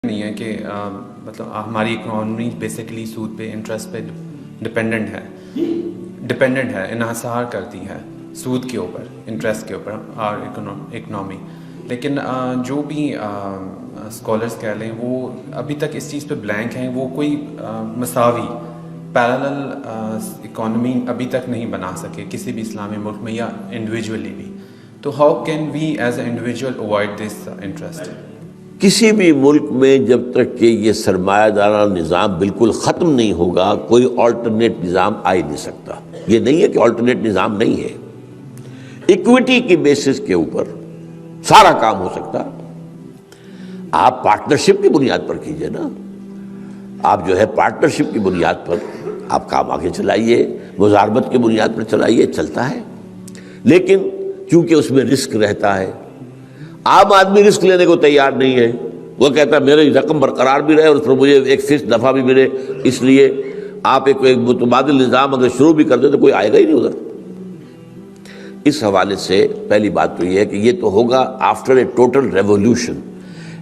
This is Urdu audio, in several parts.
نہیں ہے کہ مطلب ہماری اکنامی بیسیکلی سود پہ انٹرسٹ پہ ڈپینڈنٹ ہے انحصار کرتی ہے سود کے اوپر انٹرسٹ کے اوپر اور اکنامی. لیکن جو بھی اسکالرس کہہ لیں وہ ابھی تک اس چیز پہ بلینک ہیں. وہ کوئی مساوی پیرالل اکانومی ابھی تک نہیں بنا سکے کسی بھی اسلامی ملک میں یا انڈیویجولی بھی. تو how can we as a individual avoid this interest? کسی بھی ملک میں جب تک کہ یہ سرمایہ دارانہ نظام بالکل ختم نہیں ہوگا کوئی آلٹرنیٹ نظام آ ہی نہیں سکتا. یہ نہیں ہے کہ آلٹرنیٹ نظام نہیں ہے. ایکویٹی کی بیسس کے اوپر سارا کام ہو سکتا. آپ پارٹنرشپ کی بنیاد پر کیجئے نا. آپ جو ہے پارٹنرشپ کی بنیاد پر آپ کام آگے چلائیے, مزاربت کی بنیاد پر چلائیے, چلتا ہے. لیکن چونکہ اس میں رسک رہتا ہے, عام آدمی رسک لینے کو تیار نہیں ہے. وہ کہتا ہے میری رقم برقرار بھی رہے اور اس پر مجھے ایک فکس دفعہ بھی ملے. اس لیے آپ ایک متبادل نظام اگر شروع بھی کر دیں تو کوئی آئے گا ہی نہیں ادھر. اس حوالے سے پہلی بات تو یہ ہے کہ یہ تو ہوگا آفٹر اے ٹوٹل ریولوشن.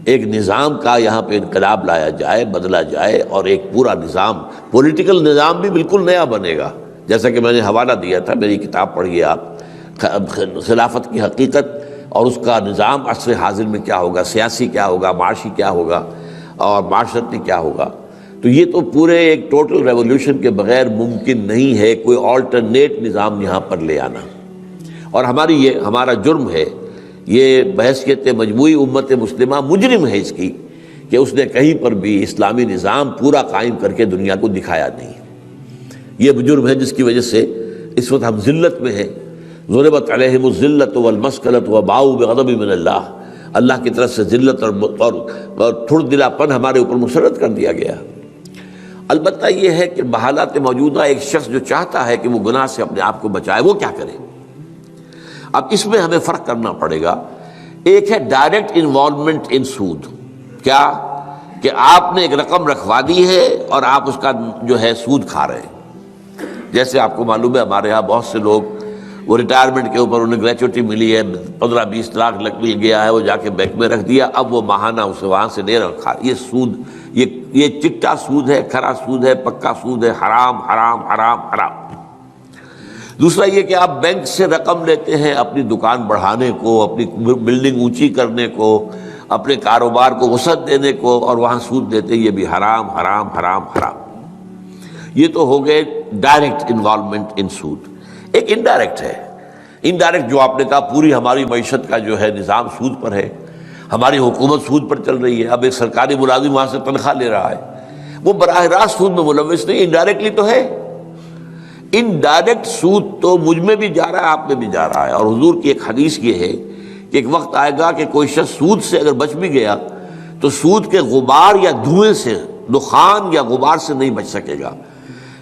ایک نظام کا یہاں پہ انقلاب لایا جائے, بدلا جائے, اور ایک پورا نظام, پولیٹیکل نظام بھی بالکل نیا بنے گا. جیسا کہ میں نے حوالہ دیا تھا, میری کتاب پڑھیے آپ, خلافت کی حقیقت اور اس کا نظام عصر حاضر میں کیا ہوگا, سیاسی کیا ہوگا, معاشی کیا ہوگا اور معاشرتی کیا ہوگا. تو یہ تو پورے ایک ٹوٹل ریولوشن کے بغیر ممکن نہیں ہے کوئی آلٹرنیٹ نظام یہاں پر لے آنا. اور ہمارا جرم ہے, یہ بحیثیت مجموعی امت مسلمہ مجرم ہے اس کی کہ اس نے کہیں پر بھی اسلامی نظام پورا قائم کر کے دنیا کو دکھایا نہیں. یہ جرم ہے جس کی وجہ سے اس وقت ہم ذلت میں ہیں. ضربت علیہم الذلۃ والمسکنۃ وباؤوا بغضب من اللہ. اللہ کی طرف سے ذلت اور تھڑ دلا پن ہمارے اوپر مسلط کر دیا گیا. البتہ یہ ہے کہ بحالات موجودہ ایک شخص جو چاہتا ہے کہ وہ گناہ سے اپنے آپ کو بچائے, وہ کیا کرے؟ اب اس میں ہمیں فرق کرنا پڑے گا. ایک ہے ڈائریکٹ انوالومنٹ ان سود. کیا کہ آپ نے ایک رقم رکھوا دی ہے اور آپ اس کا جو ہے سود کھا رہے ہیں. جیسے آپ کو معلوم ہے ہمارے ہاں بہت سے لوگ وہ ریٹائرمنٹ کے اوپر انہیں گریچوٹی ملی ہے, 15-20 لاکھ مل گیا ہے, وہ جا کے بینک میں رکھ دیا, اب وہ ماہانہ اسے وہاں سے لے رکھا. یہ سود, یہ چٹا سود ہے, کھرا سود ہے, پکا سود ہے, حرام حرام حرام حرام. دوسرا یہ کہ آپ بینک سے رقم لیتے ہیں اپنی دکان بڑھانے کو, اپنی بلڈنگ اونچی کرنے کو, اپنے کاروبار کو وسعت دینے کو, اور وہاں سود دیتے, یہ بھی حرام حرام حرام حرام. یہ تو ہو گئے ڈائریکٹ انوالومنٹ ان سود. ایک انڈائریکٹ ہے. انڈائریکٹ جو آپ نے کہا پوری ہماری معیشت کا جو ہے نظام سود پر ہے, ہماری حکومت سود پر چل رہی ہے. اب ایک سرکاری ملازم وہاں سے تنخواہ لے رہا ہے, وہ براہ راست سود میں ملوث نہیں, انڈائریکٹلی تو ہے. انڈائریکٹ سود تو مجھ میں بھی جا رہا ہے, آپ میں بھی جا رہا ہے. اور حضور کی ایک حدیث یہ ہے کہ ایک وقت آئے گا کہ کوئی شخص سود سے اگر بچ بھی گیا تو سود کے غبار یا دھوئیں سے, دخان یا غبار سے نہیں بچ سکے گا.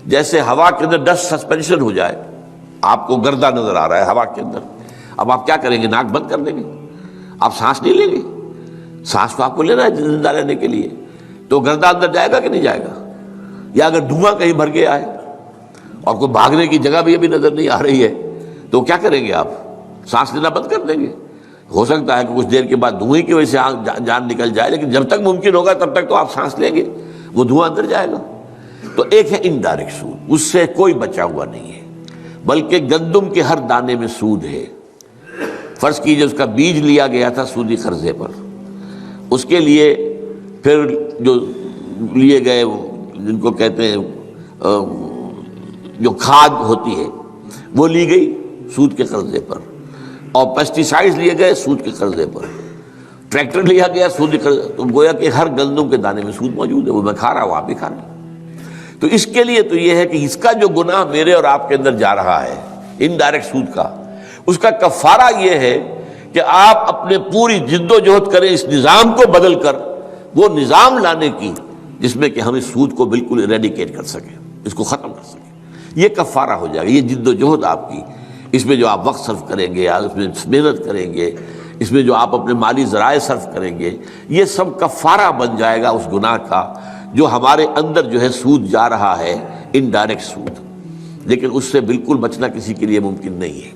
جیسے ہوا کے اندر ڈسٹ سسپینشن ہو جائے, آپ کو گردہ نظر آ رہا ہے ہوا کے اندر, اب آپ کیا کریں گے؟ ناک بند کر دیں گے, آپ سانس نہیں لیں گے. سانس تو آپ کو لینا ہے زندہ رہنے کے لیے, تو گردہ اندر جائے گا کہ نہیں جائے گا؟ یا اگر دھواں کہیں بھر گیا ہے اور کوئی بھاگنے کی جگہ بھی ابھی نظر نہیں آ رہی ہے تو کیا کریں گے؟ آپ سانس لینا بند کر دیں گے. ہو سکتا ہے کہ کچھ دیر کے بعد دھوئیں کی وجہ سے جان نکل جائے, لیکن جب تک ممکن ہوگا تب تک تو آپ سانس لیں گے, وہ دھواں اندر جائے گا. تو ایک ہے انڈائریکٹ سود, اس سے کوئی بچا ہوا نہیں ہے, بلکہ گندم کے ہر دانے میں سود ہے. فرض کیجئے اس کا بیج لیا گیا تھا سودی قرضے پر, اس کے لیے پھر جو لیے گئے جن کو کہتے ہیں جو کھاد ہوتی ہے وہ لی گئی سود کے قرضے پر, اور پیسٹیسائڈز لیے گئے سود کے قرضے پر, ٹریکٹر لیا گیا سود کے قرضے. تو گویا کہ ہر گندم کے دانے میں سود موجود ہے, وہ میں کھا رہا ہوں, آپ بھی کھا رہے ہیں. تو اس کے لیے تو یہ ہے کہ اس کا جو گناہ میرے اور آپ کے اندر جا رہا ہے انڈائریکٹ سود کا, اس کا کفارہ یہ ہے کہ آپ اپنے پوری جد و جہد کریں اس نظام کو بدل کر وہ نظام لانے کی جس میں کہ ہم اس سود کو بالکل ایریڈیکیٹ کر سکیں, اس کو ختم کر سکیں. یہ کفارہ ہو جائے گا, یہ جد و جہد آپ کی, اس میں جو آپ وقت صرف کریں گے, اس میں محنت کریں گے, اس میں جو آپ اپنے مالی ذرائع صرف کریں گے, یہ سب کفارہ بن جائے گا اس گناہ کا جو ہمارے اندر جو ہے سود جا رہا ہے, انڈائریکٹ سود. لیکن اس سے بالکل بچنا کسی کے لیے ممکن نہیں ہے.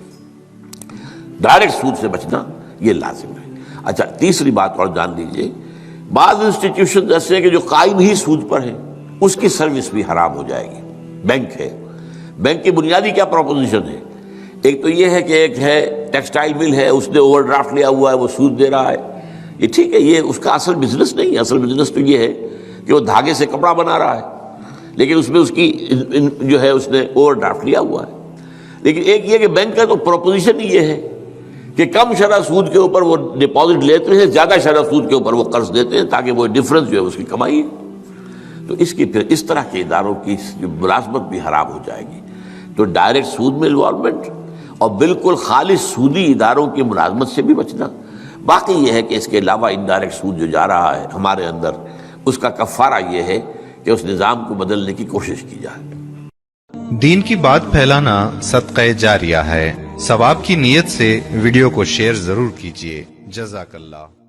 ڈائریکٹ سود سے بچنا یہ لازم ہے. اچھا, تیسری بات اور جان لیجئے, بعض انسٹیٹیوشن ایسے ہیں کہ جو قائم ہی سود پر ہیں، اس کی سروس بھی حرام ہو جائے گی. بینک ہے، بینک کی بنیادی کیا پروپوزیشن ہے؟ ایک تو یہ ہے کہ ایک ہے ٹیکسٹائل مل ہے، اس نے اوور ڈرافٹ لیا ہوا ہے، وہ سود دے رہا ہے. یہ ٹھیک ہے، یہ اس کا اصل بزنس نہیں ہے. اصل بزنس تو یہ ہے کہ وہ دھاگے سے کپڑا بنا رہا ہے، لیکن اس میں اس کی جو ہے اس نے اوور ڈرافٹ لیا ہوا ہے. لیکن ایک یہ کہ بینک کا تو پروپوزیشن ہی یہ ہے کہ کم شرح سود کے اوپر وہ ڈپازٹ لیتے ہیں، زیادہ شرح سود کے اوپر وہ قرض دیتے ہیں، تاکہ وہ ڈفرنس جو ہے اس کی کمائی ہے. تو اس کی پھر اس طرح کے اداروں کی ملازمت بھی حرام ہو جائے گی. تو ڈائریکٹ سود میں انوالومنٹ اور بالکل خالص سودی اداروں کی ملازمت سے بھی بچنا. باقی یہ ہے کہ اس کے علاوہ انڈائریکٹ سود جو جا رہا ہے ہمارے اندر، اس کا کفارہ یہ ہے کہ اس نظام کو بدلنے کی کوشش کی جائے. دین کی بات پھیلانا صدقہ جاریہ ہے. ثواب کی نیت سے ویڈیو کو شیئر ضرور کیجیے. جزاک اللہ.